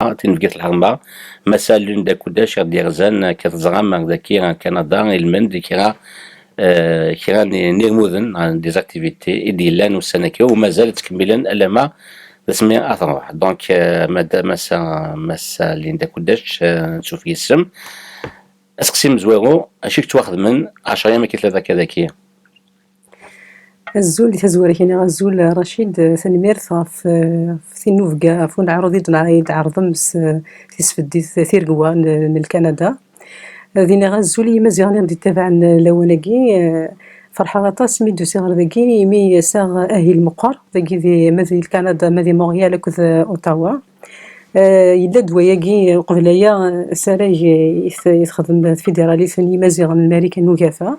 الحرمة تنفقت الحرمة مسال لون دا كوداش غادي يغزان كتزغام ذاكي كندا المند كرا كرا نيرموذن دي زاكتيفيتي ديالان وسناكي ومازال تكملن الا تسمية اثروح دونك مادا مسا لين دا كوداش نشوف يسم اسقسي مزويرو اشيك تواخذ من 10 ايام كي ثلاثه كذاكيه الزول اللي تزوري هنا الزول رشيد ثنميرث في ثينوفكا فون عروضي يتعرض مس تسفدي ثير قوا لكندا دينا الزول مزيان غادي تابع لوناكي فرحة غطاس ميدو صغر ذاكي مي ساغ اهي المقر ذاكي ذي مذي كندا مذي مونريال كذ اوتاوا يلا دواياكي قبلايا سراج يخدم الفيدرالي ثاني مزيغ الامريكان وكافا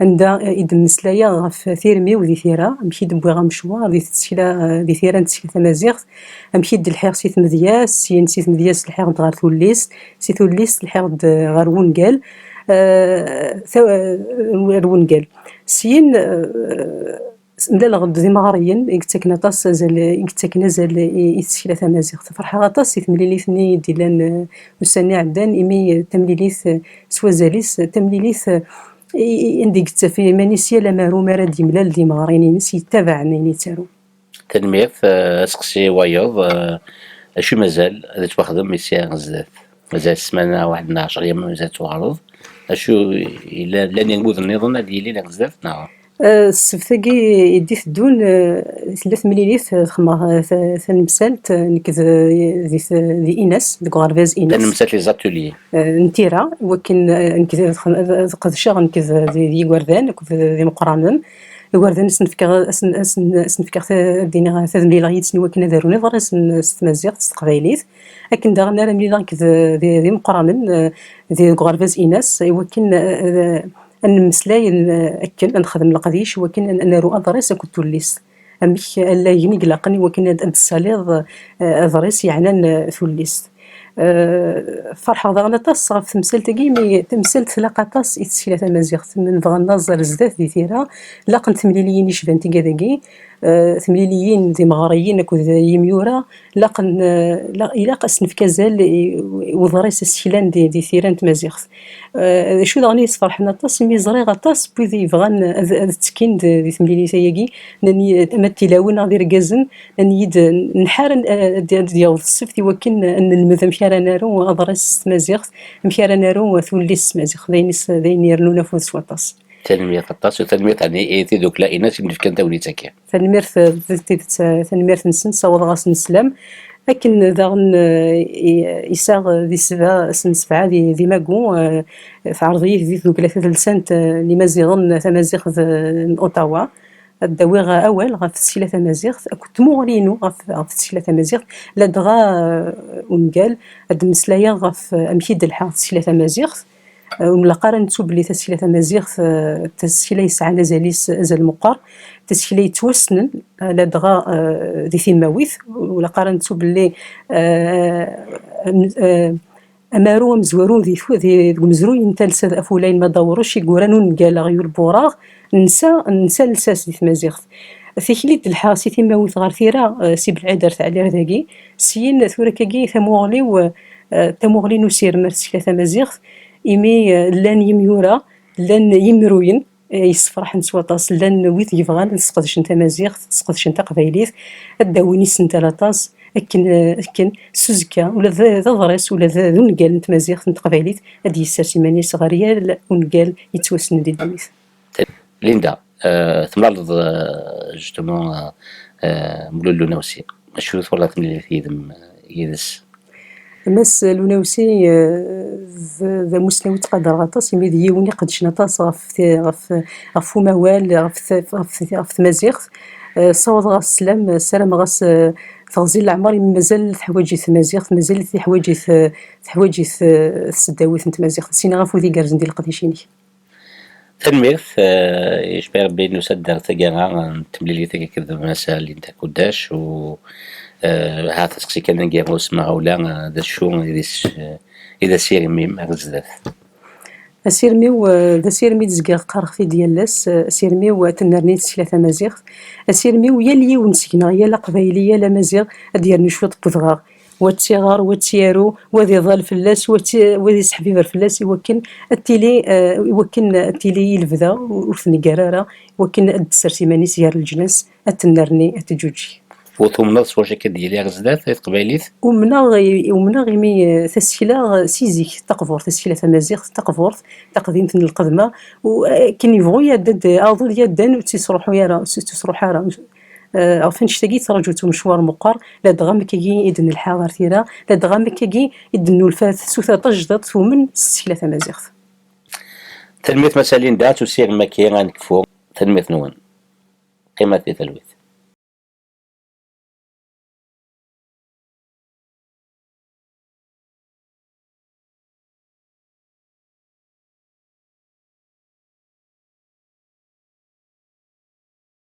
عندها يدم مسلايا غف ثيرمي وذي ثيرا مشي دبوي غا مشوار ذي تسكيلا ذي ثيرا تسكيلا تمازيغ مشي د الحير سيت مذياس سيت مذياس الحير غار ثوليس سي ثوليس الحير غار ونقال ونقال سين مدال غد ذي مغاريين يكتاكنا طاس زال يكتاكنا زال يتسكيلا تمازيغ فرحة غطاس يتمليليثني ديلان وساني عدان إمي تمليليث سوا زاليس تمليليث عندي قلت في مانيسيا لا مارو مارا ديملال دي مغارين نسي يتابعني نيتارو تنمير اسقسي وايض اشو مازال هذا تواخدم ميسيا غزات مازال السمانة واحد 10 ايام مازال توعرض اشو لان ينبوذ النظام هادي لي غزات نعم السبتاكي يديت دون 3 مليليت خما ثنمسالت نكذ ذي إيناس ديك غرفاز إيناس تنمسالت لي زاتولي نتيرا ولكن نكذ قد شاغ نكذ ذي وردان ذي مقرانن وردان سنفكر دينا ثلاث مليلغيت سني وكنا داروني ضر ستمازيغ تقبايليت لكن داغنا ملي نكذ ذي مقرانن ذي غرفاز إيناس ولكن نمسلاي أكل نخدم القديش ولكن نارو أضريس كنت ليس أمك ألا يني قلقني ولكن الساليض أضريس يعني ثوليس فرحة ضغنا طاس في تمثلتكي مي تمثلت لاقا طاس يتسيلا تمازيغ من بغا نظر زدات دي ثيرا لاقن ثمليليين يشبان تكاداكي ثمليليين ذي مغاريين أكو يميورا لاقن إلاقا سنف كازال وضريس السيلان دي ثيران تمازيغ شو دغني يصفرحنا طاس مي زري غطاس بوذي بغان التسكين دي ثمليلي ثياكي ناني تمثلاون غادي ركازن ناني نحار ديال الصفتي وكن ان المذا مشارا نارو أضرس تمازيغ مشارا نارو ثوليس مازيغ ذين يرنونا فوز سواطاس تنمية قطاس وتنمية تعني دوك لا إناس اللي كان داولي تاكي تنمية نسن صوض غاس نسلام لكن داغن يساغ ذي سبعة ذي ماكو في عرضية ذي دوك ثلاثة لسانت لمازيغن تمازيغ أوتاوا الدواغ أول غاف السيلة تمازيغ كنت مغرينو غاف السيلة تمازيغ لا دغا ونقال هاد مسلايا غاف أمشيد الحا السيلة تمازيغ وملقارا نتوب لي تسكيلة تمازيغ تسكيلة يسعى زاليس زال المقر تسكيلة يتوسنن لا دغا ذي ثيماويث ولقارا نتوب لي أمارو مزورون ذي مزروين تلسد أفولين ما داوروش يقورانون قال غيور بوراغ نسا لساس دي تمازيغ ثيكليت الحاسي ثيماويث غار ثيرا سي بالعدر تاع ذاكي سين ثورا كاكي ثموغلي نسير مرسكلا تمازيغ إيمي لان يميورا لان يمروين يصفرح نسواطاس لان ويث يبغان نسقدش نتا مازيغ تسقدش نتا قبايليث الداويني سنتا لاطاس أكن سوزكا ولا ذا ضرس ولا ذا ونقال نتا مازيغ نتا قبايليث هادي يساسي ماني صغاريا ونقال يتوسن دي الدميث ليندا تمرض جوستومون مولو نوسي شو ولا تملي يدم يدس مس لوناوسي ذا مسنوي تقدر غطاس يميدي يوني قدش نطاس غف موال غف مازيغ صوت غاس السلام السلام غاس تغزيل العمر مازال تحواجي مازيغ مازال تحواجي السداوي تمازيغ سينا غفو ذي كارزن ديال القديشيني تنمير يشبه بين نسدر تجارة تمليلي تكذب مسال اللي انت كوداش و هذا تسقسي كان نجيبو اسمع ولا ذا شو إذا سير ميم أغزدث أسيرميو ذا سيرمي تزكى قارختي ديالاس أسيرميو تنرني تسلا تمازيغ أسيرميو يلي ونسكنا يلا قبايلية لا مازيغ ديالني شوط بوذغاغ واتيغار واتيارو وذي ظل فلاس وذي سحبيبر فلاس يوكن التيلي يوكن التيلي البدا وثني قرارة يوكن الدسر ماني سيار الجنس التنرني التجوجي وثم نص واش كديالي غزدات تقبايليت ومنا غيمي تسكيلا سيزيك تقفور تسكيلا تمازيغ تقفور تقديم ثن القدمة وكن يبغوا يدد أظن يدن وتسروحوا يرا تسروح يرا عرفين شتاقي ترجوتو مشوار مقر لا دغا كي يدن الحاضر تيرا لا دغا كي يدن الفات سوثا تجدت ومن تسكيلا تمازيغ تلميذ مسالين دات وسير مكي غنكفو تلميذ نون قيمة في تلويث